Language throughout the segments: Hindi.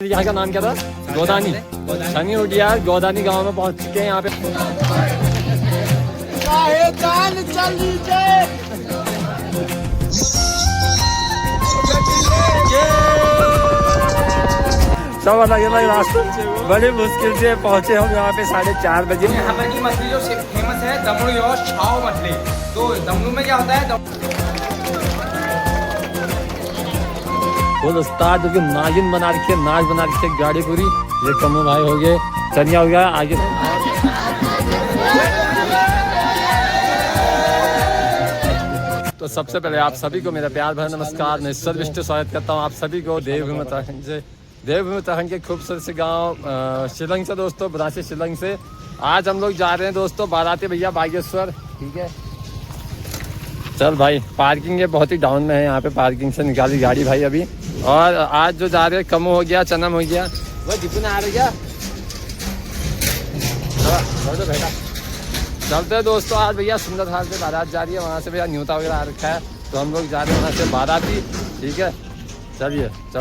यहाँ का नाम क्या था? गोदानी। शनि उडियार गोदानी गांव में पहुंच चुके हैं यहाँ पे। सब अलग अलग रास्ते बड़ी मुश्किल से पहुंचे हम यहाँ पे 4:30 बजे। यहाँ पर की मछली जो फेमस है दमड़ू और छाव मछली। तो दमड़ू में क्या होता है? वो उस्ताद जो नागिन बना रखी है, नाच बना रखी है गाड़ी पूरी। ये कमू भाई हो गए, चनिया हो गया आगे। तो सबसे पहले आप सभी को मेरा प्यार भरा नमस्कार। मैं सर्वश्रेष्ठ स्वागत करता हूँ आप सभी को देवभूमि उत्तराखंड के खूबसूरत से गांव शिलंग से दोस्तों, बरासी शिलंग से। आज हम लोग जा रहे हैं दोस्तों बाराती भैया बागेश्वर। ठीक है, चल भाई। पार्किंग है बहुत ही डाउन में है, यहाँ पे पार्किंग से निकाली गाड़ी भाई अभी। और आज जो जा रहे हैं कमो हो गया, चनम हो गया, वो जितने आ रहे क्या बेटा। चलते हैं दोस्तों, आज भैया सुंदर हाल से बारात जा रही है, वहाँ से भैया न्योता वगैरह आ रखा है, तो हम लोग जा रहे हैं वहाँ से बाराती। ठीक है, चलिए चल।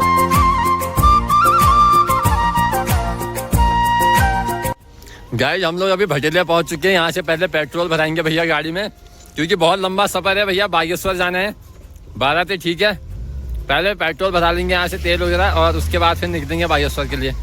गाइस हम लोग अभी भटेलिया पहुँच चुके हैं। यहाँ से पहले पेट्रोल भराएंगे भैया गाड़ी में, क्योंकि बहुत लंबा सफर है भैया, बागेश्वर जाना है बाराती। ठीक है, पहले पेट्रोल भरा लेंगे यहाँ से तेल वगैरह, और उसके बाद फिर निकलेंगे बागेश्वर के लिए।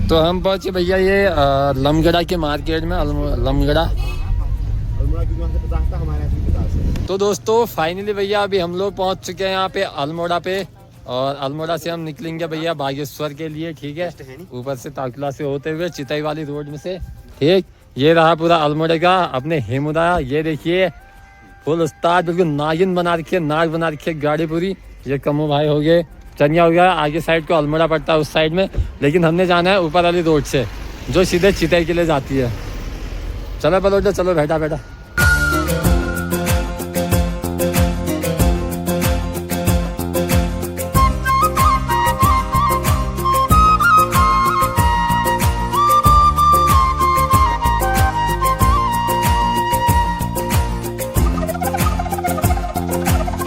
तो हम पहुंचे भैया ये लमगड़ा के मार्केट में, लमगड़ा। तो दोस्तों फाइनली भैया अभी हम लोग पहुंच चुके हैं यहाँ पे अल्मोड़ा पे, और अल्मोड़ा से हम निकलेंगे भैया बागेश्वर के लिए। ठीक है, ऊपर से ताकला से होते हुए चिताई वाली रोड में से। ठीक, ये रहा पूरा अल्मोड़ा का अपने हेमुदा। ये देखिए फुल उस्ताद बिल्कुल नागिन बना रखी है, नाग बना रखी है गाड़ी पूरी। ये कमू भाई हो गए, चनिया हो गया। आगे साइड को अल्मोड़ा पड़ता है उस साइड में, लेकिन हमने जाना है ऊपर वाली रोड से जो सीधे चिताई के लिए जाती है। चलो बलोटा, चलो बैठा बैठा।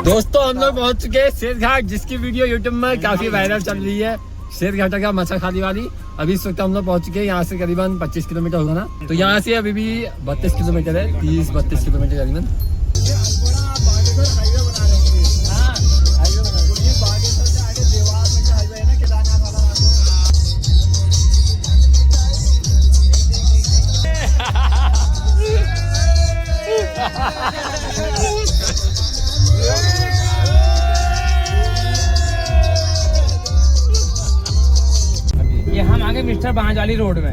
दोस्तों हम लोग पहुंच चुके हैं शेरघाट, जिसकी वीडियो यूट्यूब में काफी वायरल चल रही है। शेरघाट का मच्छर खाली वाली। अभी इस वक्त हम लोग पहुंच चुके हैं, यहाँ से करीबन 25 किलोमीटर होगा ना, तो यहाँ से अभी भी 32 किलोमीटर है, 30-32 किलोमीटर करीबन। ये हम आगे मिस्टर बांझाली रोड में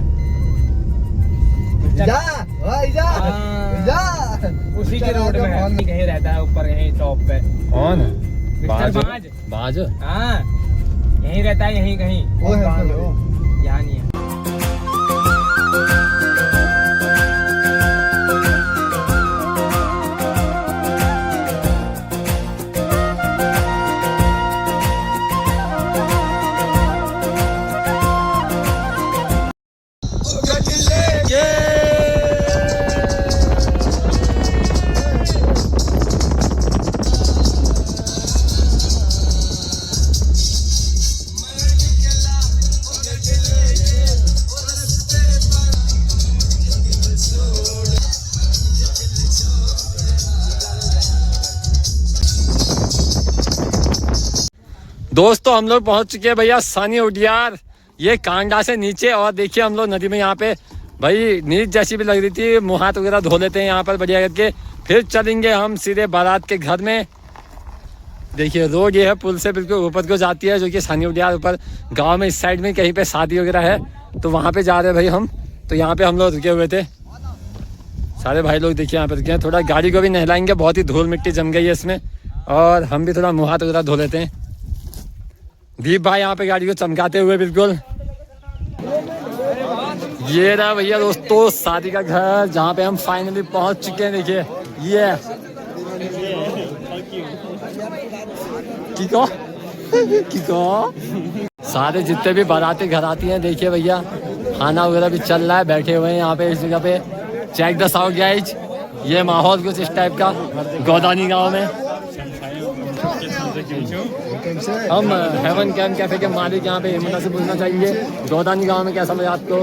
उसी के रोड में है। कहीं रहता है ऊपर यहीं टॉप पे। कौन? मिस्टर बाज। हाँ यहीं रहता है, यहीं कहीं। यहाँ नहीं है। दोस्तों हम लोग पहुंच चुके हैं भैया शनि उडियार, ये कांडा से नीचे। और देखिए हम लोग नदी में यहाँ पे भाई नींद जैसी भी लग रही थी, मुँह हाथ वगैरह धो लेते हैं यहाँ पर बढ़िया करके, फिर चलेंगे हम सीधे बारात के घर में। देखिए रोड ये है, पुल से बिल्कुल ऊपर को जाती है, जो कि सानी उडियार ऊपर गांव में इस साइड में कहीं पे शादी वगैरह है, तो वहाँ पे जा रहे हैं भाई हम। तो यहाँ पे हम लोग रुके हुए थे, सारे भाई लोग देखिए यहाँ पे रुके हैं। थोड़ा गाड़ी को भी नहलाएंगे, बहुत ही धूल मिट्टी जम गई है इसमें, और हम भी थोड़ा मुँह हाथ वगैरह धो लेते हैं। दीप भाई यहाँ पे गाड़ी को चमकाते हुए बिल्कुल। ये रहा भैया दोस्तों शादी का घर, जहाँ पे हम फाइनली पहुँच चुके हैं। देखिए ये किको सारे जितने भी बाराती घर आती हैं, देखिए भैया खाना वगैरह भी चल रहा है, बैठे हुए हैं यहाँ पे इस जगह पे। चेक द साउथ गाइज, ये माहौल कुछ इस टाइप का गौदानी गांव में। हम हेवन कैफे के मालिक यहाँ पे हिम्मत से पूछना चाहेंगे, गौदानी गांव में कैसा लगा आपको?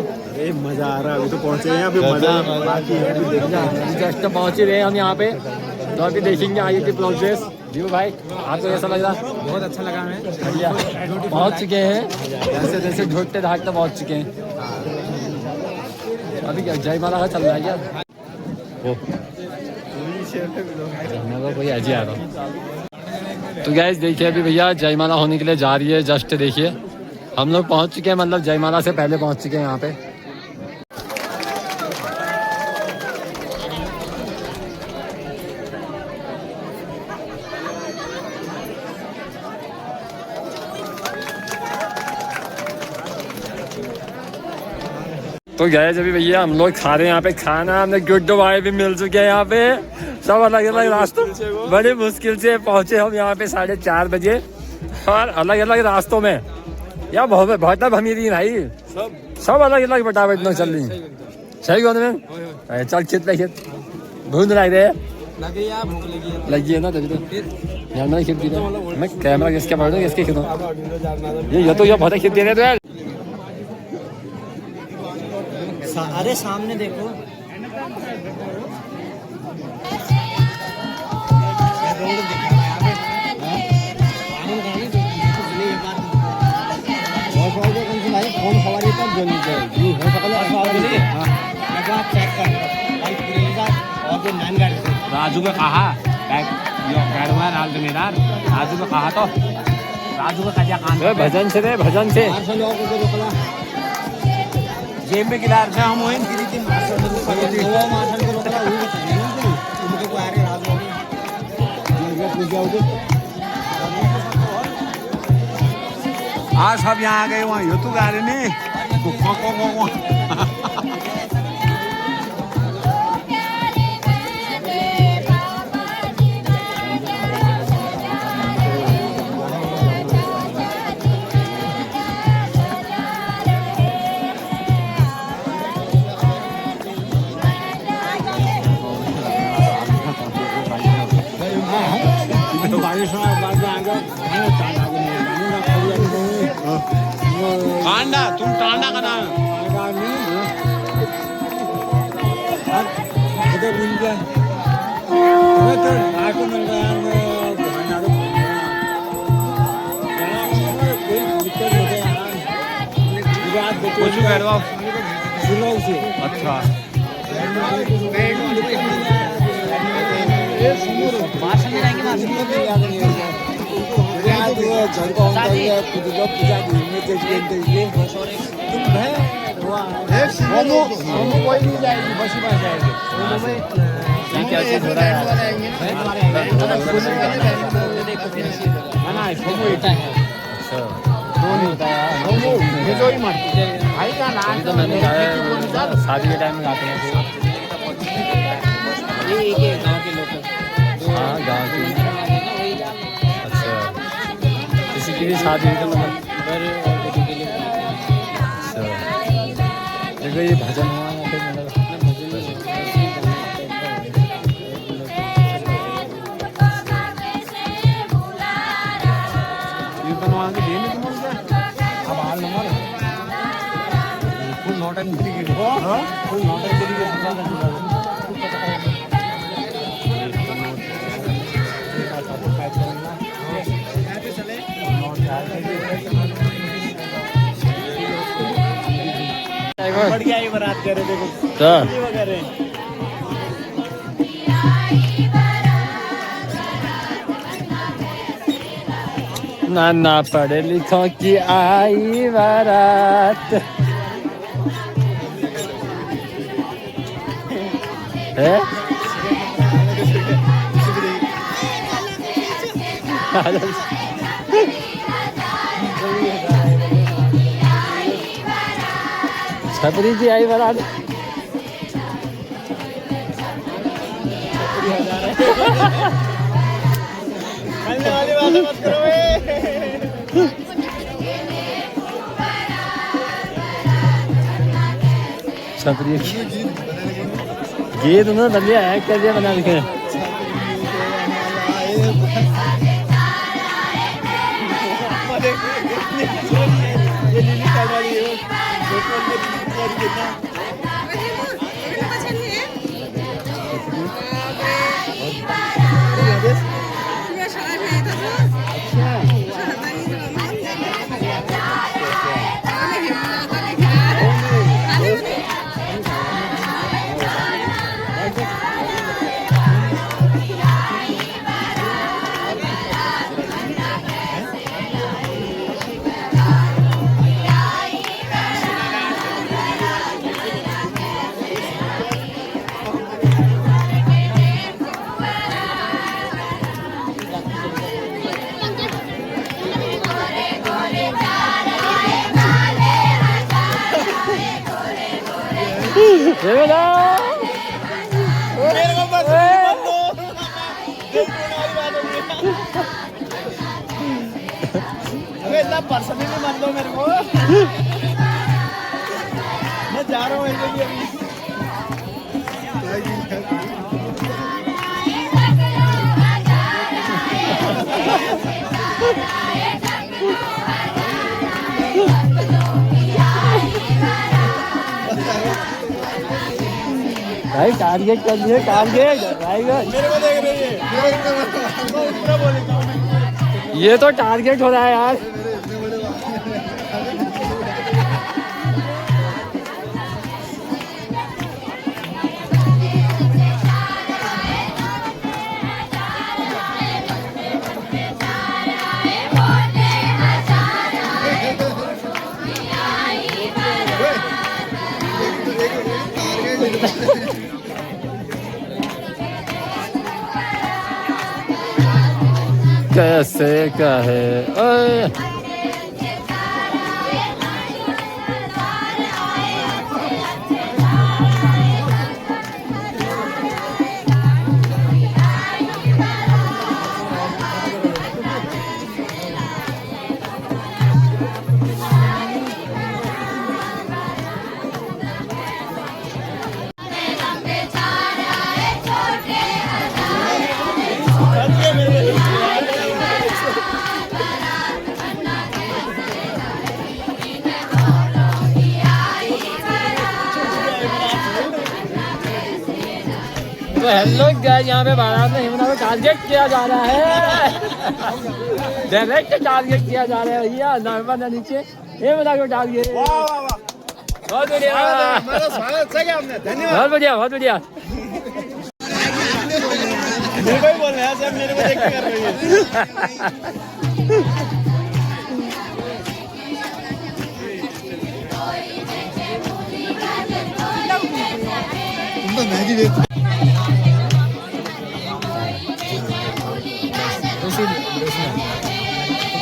मजा आ रहा है, अभी तो पहुंचे हैं, अभी मजा बाकी है। जस्ट पहुंच ही रहे हम यहाँ पे, तो अभी देखेंगे आगे की प्रोग्रेस। जीव भाई आपको कैसा लग रहा? बहुत अच्छा लगा हमें। भैया पहुंच चुके हैं, जैसे जैसे ढूंढते भागते पहुंच चुके हैं। अभी क्या जयमाला का चल रहा है क्या? कोई अजी आ रहा। तो गैस देखिए अभी भैया जयमाला होने के लिए जा रही है, जस्ट देखिए हम लोग पहुंच चुके हैं, मतलब जयमाला से पहले पहुंच चुके हैं यहाँ पे। तो गए जब भैया हम लोग खा रहे हैं यहाँ पे खाना, हमने गुड्डू भाई भी मिल चुके हैं यहाँ पे, सब अलग अलग रास्तों, बड़ी मुश्किल से पहुंचे हम यहाँ पे 4:30 बजे, और अलग अलग रास्तों में यार बहुत भमीरी भाई, सब अलग अलग बटाबट में चल रही। सही कौन में चल खेत पे खेत भून लग रहे लगी है ना, तभी तो यार मैं खेत दे रहा, मैं कैमरा किसके पकड़ू किसके खेतों, ये तो ये बहुत खेत दे रहे तो यार। अरे सामने देखो, फोन सवारी तब जल्दी जाएगी चेक कर और जो नान गाड़ी राजू का कहा मेरा राजू का कहा, तो राजू का क्या काम? भजन से रे भजन से जेब में गिरा रहे हम वहीं आज सब यहाँ आ गए, वहाँ यो तो गा रहे नहीं। टांडा, तुम टांडा का नाम कुछ कह रहे हो आप? अच्छा क्या चीज हो रहा है? शादी के टाइम में गाते हैं गाँव के लोग। हाँ गाँव की। अच्छा किसी की भी शादी हुई तो मतलब देखो ये भजन हुआ या फिर मतलब ये बनवा के देने तुम अब हाल नंबर फुल नॉट एंड फुल नॉट एंड बढ़िया ही बारात कह रहे देखो तो वगैरह नाना पढ़े लिखों की आई बारात है। छपरी जी आई बारात मिलने वाली बातें मत करो बे। छपरी गीत ना बढ़िया है क्या दिया बना लिखे ये लीली कार्ड वाली है मेरे को बस मत दो देखने वाली बात होगी अबे इतना पर्सनली मत दो मेरे को मैं जा रहा हूँ ऐसे भी अभी भाई टारगेट कर दिए टारगेट भाई मेरे को देख रही है पूरा बोलेगा ये तो टारगेट हो रहा है यार कैसे कहे ओए तो हेलो गाइस यहाँ पे बारात में हिमना को टारगेट किया जा रहा है डायरेक्ट टारगेट किया जा रहा है भैया नर्मदा नीचे हिमना को टारगेट वाह वाह वाह बहुत बढ़िया मेरा स्वागत सही आपने धन्यवाद बहुत बढ़िया बहुत बढ़िया मेरे को ही बोल रहे हैं सब मेरे को देख के कर रही है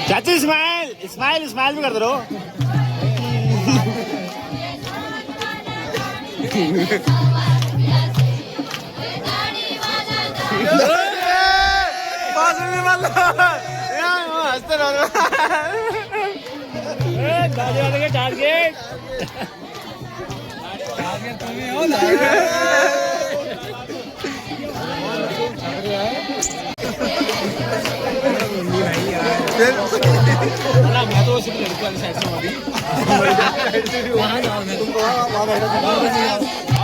चाची स्माइल स्माइल स्माइल भी कर दो हंसते रहो टारगेट मैं तो सिर्फ लड़की वाली साइड से हूँ अभी वहाँ जाओ मैं तुमको वहाँ बैठा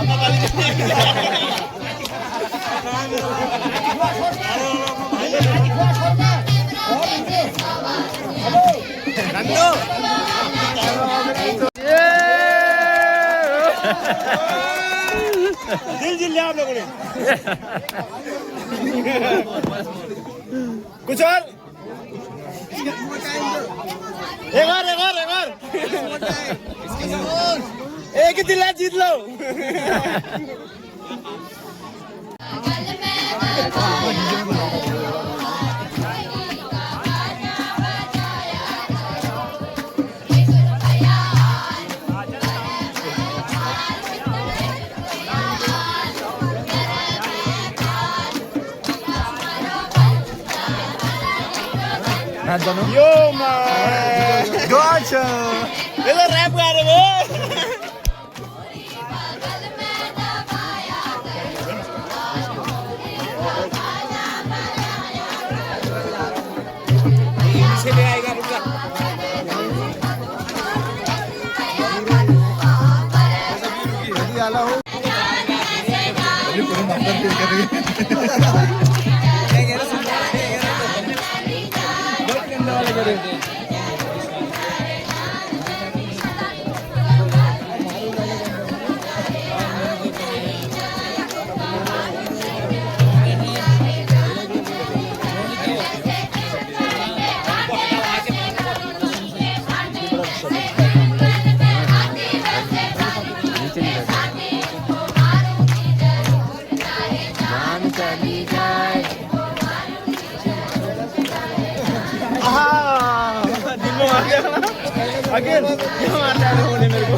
दिल जिल लिया आप लोगों ने। कुछ और एक और एक ही दिल जीत लो। Yo man, gotcha. ये तो रैप गा रहे हो। पीछे ले आएगा रुका। अगेन क्या मारता है लोगों ने मेरे को।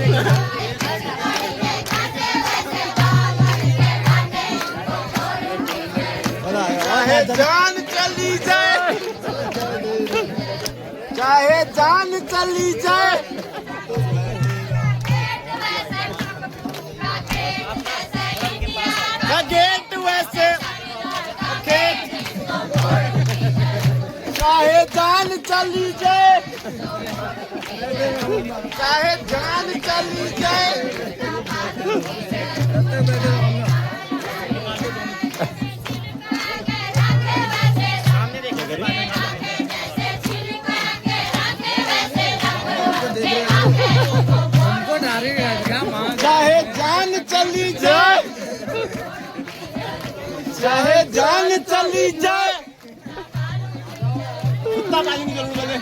चाहे जान चली जाए, चाहे जान चली जाए, गेट वैसे चाहे जान चली जाए, चाहे जान चली जाए। चाहे जान चली जाए, चाहे जान चली जाए। कितना पानी निकलूंगा मैं।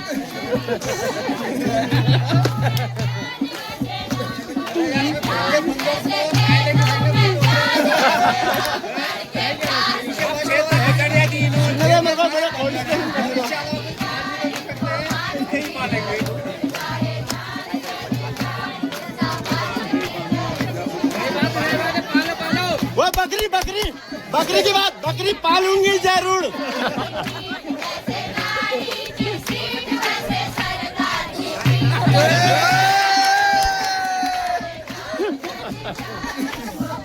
वो बकरी बकरी बकरी की बात, बकरी पालूंगी जरूर।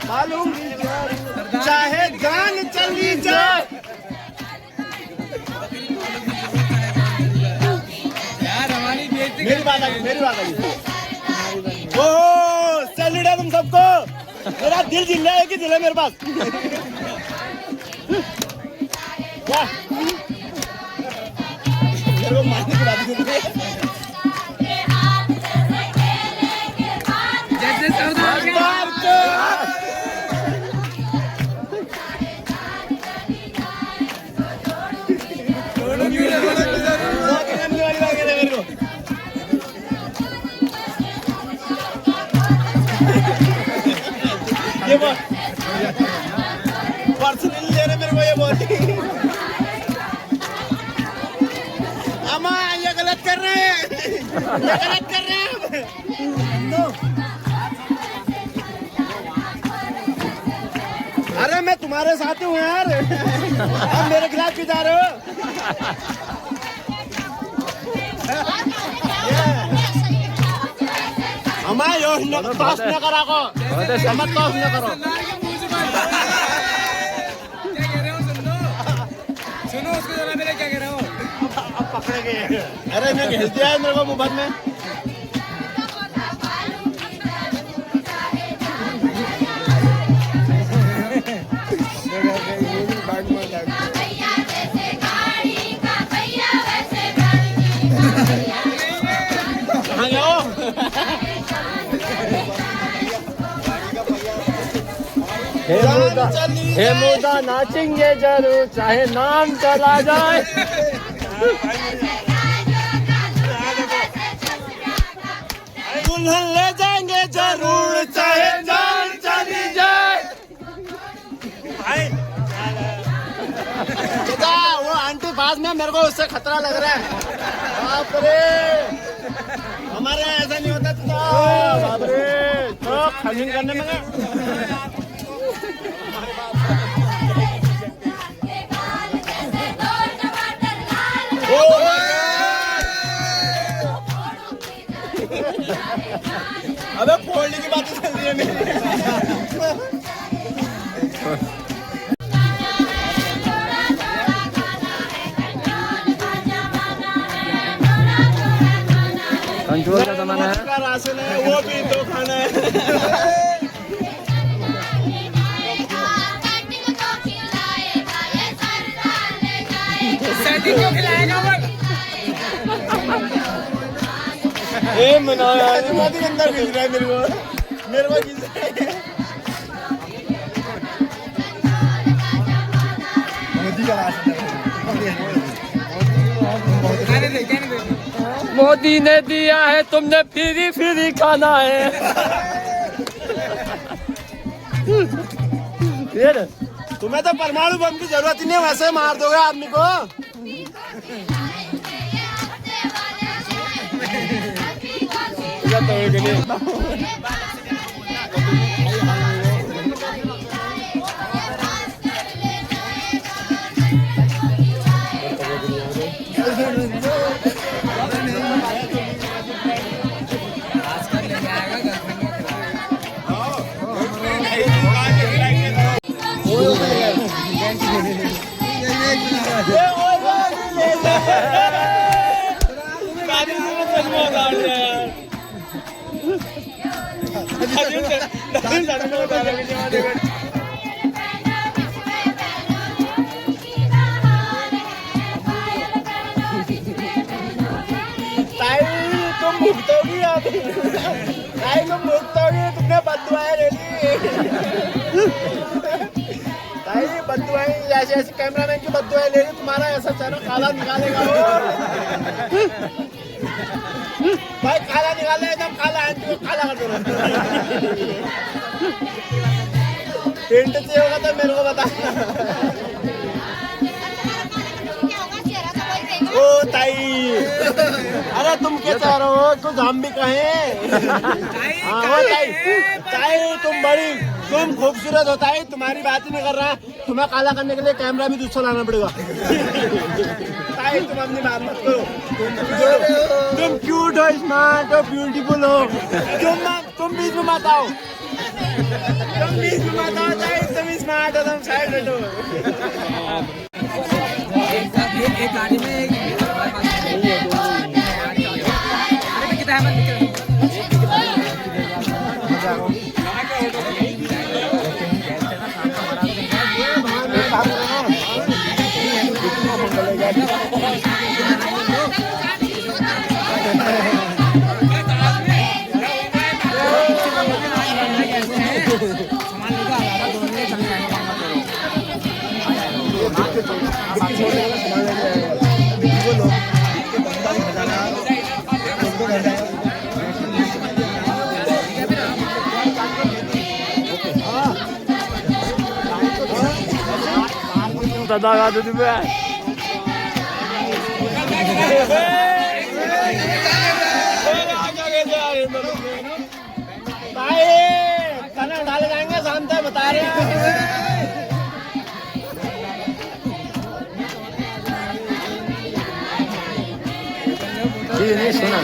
पालूंगी जरूर, चाहे जान चली जाए। यार हमारी बेइज्जती मेरी बात आ गई, मेरी बात आ गई। ओह सैल्यूट है तुम सबको। मेरा दिल जिल रहा है कि दिल है मेरे पास। क्या मेरे को मारने की बात कर रही है। जैसे सरदार ये पर्सनली ले रहे मेरे को ये बोल। अम्मा ये गलत कर रहे हैं, ये गलत कर रहे हैं। अरे मैं तुम्हारे साथ हूँ यार, अब मेरे खिलाफ क्यों जा रहे हो? अम्मा यो टॉस न करा को, मत टॉस न करो। क्या कह रहे हो? सुनो उसको जरा मेरे क्या कह रहे हो? अब पकड़े गए। अरे मैं भेज दिया है मेरे को मुफ्त में। कहाँ गए हो? हे मुदा नाचेंगे जरूर चाहे नाम चला जाए। दुल्हन ले जाएंगे जरूर चाहे जान चली जाए। वो आंटी पास में, मेरे को उससे खतरा लग रहा है। बाप रे, हमारे यहाँ ऐसा नहीं होता था। बाप रे, तो खलीन करने में अबे फोड़ने की बात चल रही है मेरी। कंट्रोल का जमाना है। का राशन है वो भी तो खाना है। सर्दी क्यों खिलाएगा वो? ए मना यार, बहुत ही अंदर खींच रहा है मेरे को खींच रहा है। मोदी का राशन मोदी ने दिया है, तुमने फ्री फ्री खाना है। फिर तुम्हें तो परमाणु बम की जरूरत ही नहीं, वैसे मार दोगे आदमी को। तुम भुगतोगी अब, तुम भुगतोगी, तुमने बददुआएं ले ली। बददुआएं ऐसे ऐसे कैमरामैन की बददुआएं ले ली, तुम्हारा ऐसा चेहरा काला निकालेगा वो। भाई काला निकाले, एकदम काला, आंटी को काला कर दो। टेंट से होगा तो मेरे को बता। ओ ताई, अरे तुम क्या चाह रहे हो? कुछ हम भी कहें। हाँ ताई, तुम बड़ी, तुम खूबसूरत होता है, तुम्हारी बात ही नहीं कर रहा। तुम्हें काला करने के लिए कैमरा भी दूसरा लाना पड़ेगा। ताई तुम अपनी बात मत करो। तुम क्यूट हो, स्मार्ट हो, ब्यूटीफुल हो। तुम बीच में मत आओ। तुम बीच में मत आओ ताई, तुम स्मार्ट हो, तुम साइड हटो। एक गाड़ी में कितना है? दादा दे दिबे भाई खाना डाले जाएंगे, शाम तक बता रहे हैं। जी नहीं सुना।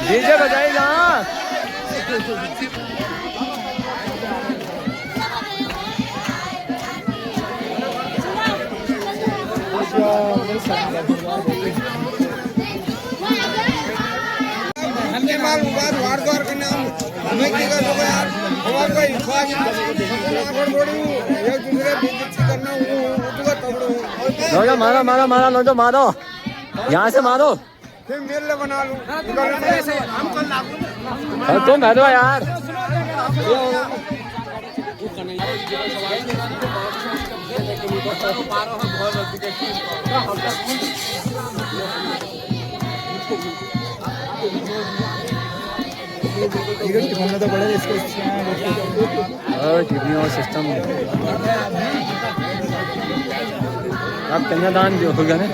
डीजे बजाएगा। हमने माल मुबार वार द्वार के नाम हमें की कर लो यार हमारे कोई ख्वाहिश आगड़ बढ़ू एक दूसरे बेइज्जती करना वो तो तगड़ो लोटो मारो मारो मारो लोटो मारो, यहाँ से मारो। फिर मेल बना लूं तुम है दो यार। तो बड़ा इसको सिस्टम अब कन्यादान जो होगा ना।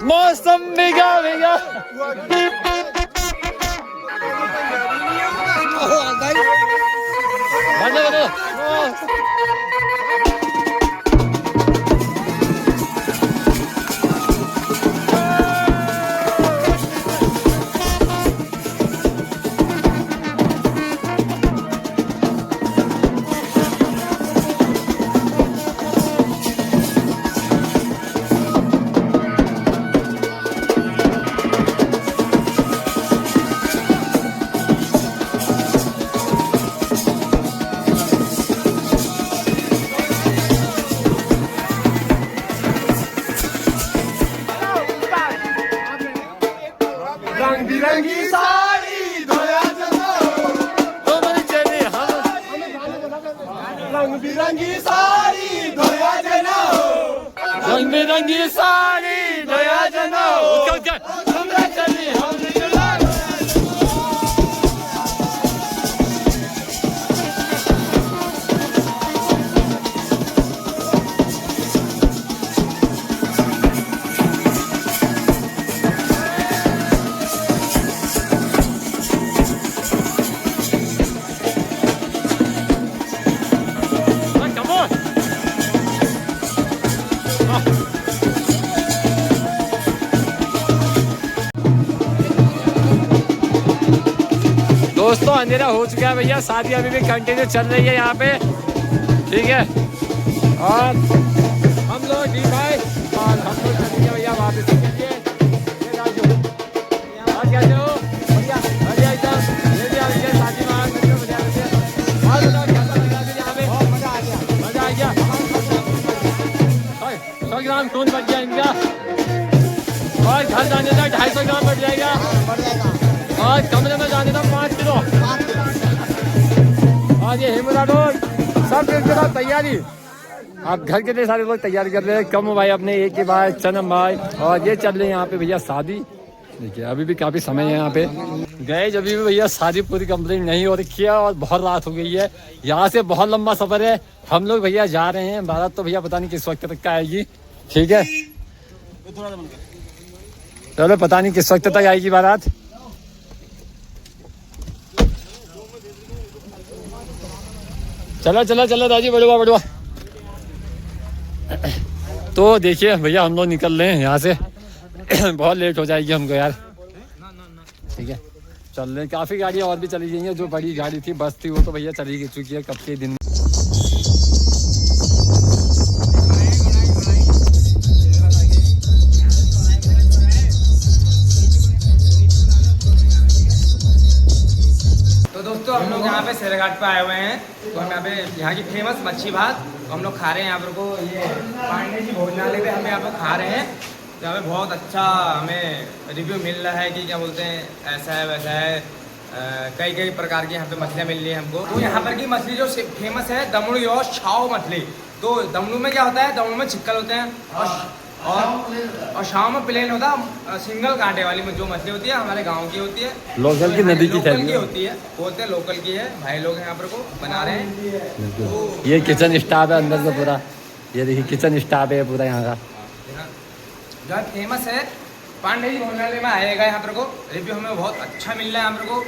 मौसम भीगा भीगा। बनो बनो। रंग बिरंगी साड़ी धोया रंग बिरंगी साड़ी धोया जना रंग बिरंगी साड़ी धोया जना। दोस्तों अंधेरा हो चुका है भैया, शादी अभी भी कंटिन्यू चल रही है यहाँ पे, ठीक है। और हम लोग डी भाई और हम लोग चलेंगे भैया वापस चलेंगे। और क्या जो भैया भैया एकदम ये भी आ गया शादी में और यहाँ पे मजा आ गया। 100 ग्राम खून बढ़ गया इनका और घर जाने तक 250 ग्राम बढ़ जाएगा और कमरे में जाने तक 5 किलो। और ये हिमरा लोग सब मिलकर तैयारी, आप घर के लिए सारे लोग तैयारी कर रहे हैं। कम भाई अपने एक ही भाई चनम भाई और ये चल रही है यहाँ पे भैया शादी। देखिए अभी भी काफी समय है यहाँ पे गए जब भी भैया शादी पूरी कंप्लीट नहीं हो रखी है और बहुत रात हो गई है। यहाँ से बहुत लंबा सफर है, हम लोग भैया जा रहे हैं। बारात तो भैया पता नहीं किस वक्त तक का आएगी, ठीक है। चलो पता नहीं किस वक्त तक आएगी बारात। चलो चलो चलो दादी बढ़वा बढ़वा। तो देखिए भैया हम लोग निकल रहे हैं यहाँ से बहुत लेट हो जाएगी हमको यार, ठीक है। चल रहे हैं, काफ़ी गाड़ियाँ और भी चली गई हैं। जो बड़ी गाड़ी थी बस थी वो तो भैया चली चुकी है कब के दिन। तो दोस्तों हम लोग यहाँ पे शेरघाट पे आए हुए हैं, तो हम यहाँ की फेमस मच्छी भात तो हम लोग खा रहे हैं। यहाँ पर को ये पांडे जी भोजनालय पे हम यहाँ पर खा रहे हैं। तो यहाँ पे बहुत अच्छा हमें रिव्यू मिल रहा है कि क्या बोलते हैं ऐसा है वैसा है, कई कई प्रकार की यहाँ पे मछलियाँ मिल रही है हमको। तो यहाँ पर की मछली जो फेमस है दमड़ू और छाव मछली। तो दमड़ू में क्या होता है, दमड़ू में छिक्कल होते हैं और छाव में प्लेन होता है सिंगल कांटे वाली जो मछली होती है, हमारे गाँव की होती है, लोकल की नदी की लोकल की होती है, बोलते हैं लोकल की है। भाई लोग यहाँ पर को बना रहे हैं। ये किचन स्टाफ है अंदर से पूरा, ये देखिए किचन स्टाफ है पूरा यहाँ का, जो फेमस है। पांडे जी भोजनालय में आएगा यहाँ पर को, रिव्यू हमें बहुत अच्छा मिल रहा है यहाँ पर को।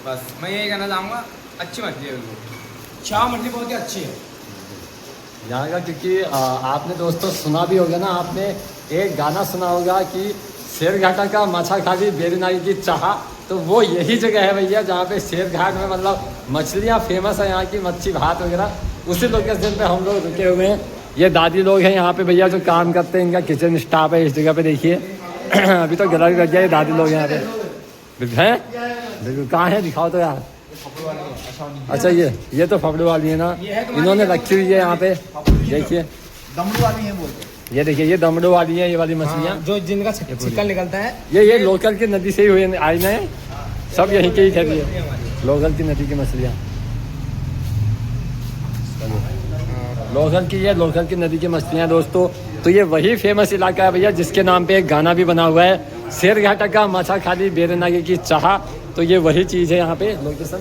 बस मैं यही कहना चाहूँगा, अच्छी मछली है बिल्कुल, छाव मछली बहुत ही अच्छी है यहाँ का। क्योंकि आपने दोस्तों सुना भी होगा ना, आपने एक गाना सुना होगा कि शेरघाटा का माछा खाली बेरनाई की चाह, तो वो यही जगह है भैया जहाँ पे शेरघाट में मतलब मछलियाँ फेमस है, यहाँ की मच्छी भात वगैरह। उसी लोकेशन पे हम लोग रुके हुए हैं। ये दादी लोग हैं यहाँ पे भैया जो काम करते हैं, इनका किचन स्टाफ है इस जगह पे। देखिए अभी तो गला भी लग गया, ये दादी लोग यहाँ पे हैं बिल्कुल। कहाँ है, दिखाओ तो यार। अच्छा ये तो फबड़ू वाली है ना, इन्होंने रखी हुई है यहाँ पे। देखिए दमड़ू वाली है बोलते। ये देखिए ये दमड़ू वाली है, ये वाली मछलियाँ जो जिनका छिक्कल निकलता है। ये लोकल की नदी से ही हुई आई ना, सब यहीं के ही थे लोकल की नदी की मछलियाँ। लोकल की नदी की मछलियाँ दोस्तों। तो ये वही फेमस इलाका है भैया जिसके नाम पे एक गाना भी बना हुआ है, शेरघाटा का माछा खाली बेरनागी की चाह। तो ये वही चीज़ है यहाँ पे लोकेशन।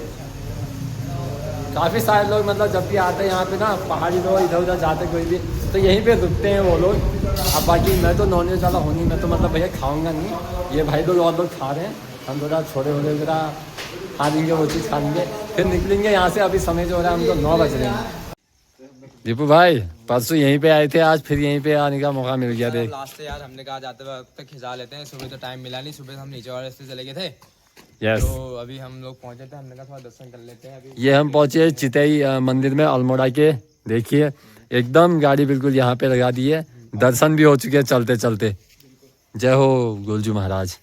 काफ़ी सारे लोग मतलब जब भी आते हैं यहाँ पे ना, पहाड़ी लोग इधर उधर जाते कोई भी, तो यहीं पे रुकते हैं वो लोग। अब बाकी मैं तो नॉनवेज वाला हूँ नहीं, मैं तो मतलब भैया खाऊंगा नहीं। ये भाई लोग और लोग खा रहे हैं, हम थोड़ा छोटे छोटे वगैरह खा लेंगे, वो चीज़ खा लेंगे, फिर निकलेंगे यहाँ से। अभी समय जो हो रहा है हमको 9 बज रहे हैं। दीपू भाई परसों यहीं पे आए थे, आज फिर यहीं पे आने का मौका मिल गया। देख लास्ट से यार हमने कहा जाते वक्त तक खिंचा लेते हैं, सुबह तो टाइम मिला नहीं, सुबह हम नीचे वाले रास्ते चले गए थे। यस, तो अभी हम लोग पहुंचे थे, हमने कहा थोड़ा दर्शन कर लेते हैं अभी। ये हम पहुंचे चितई मंदिर में अल्मोड़ा के। देखिए एकदम गाड़ी बिल्कुल यहाँ पे लगा दी है, दर्शन भी हो चुके हैं चलते चलते। जय हो गुलजू महाराज।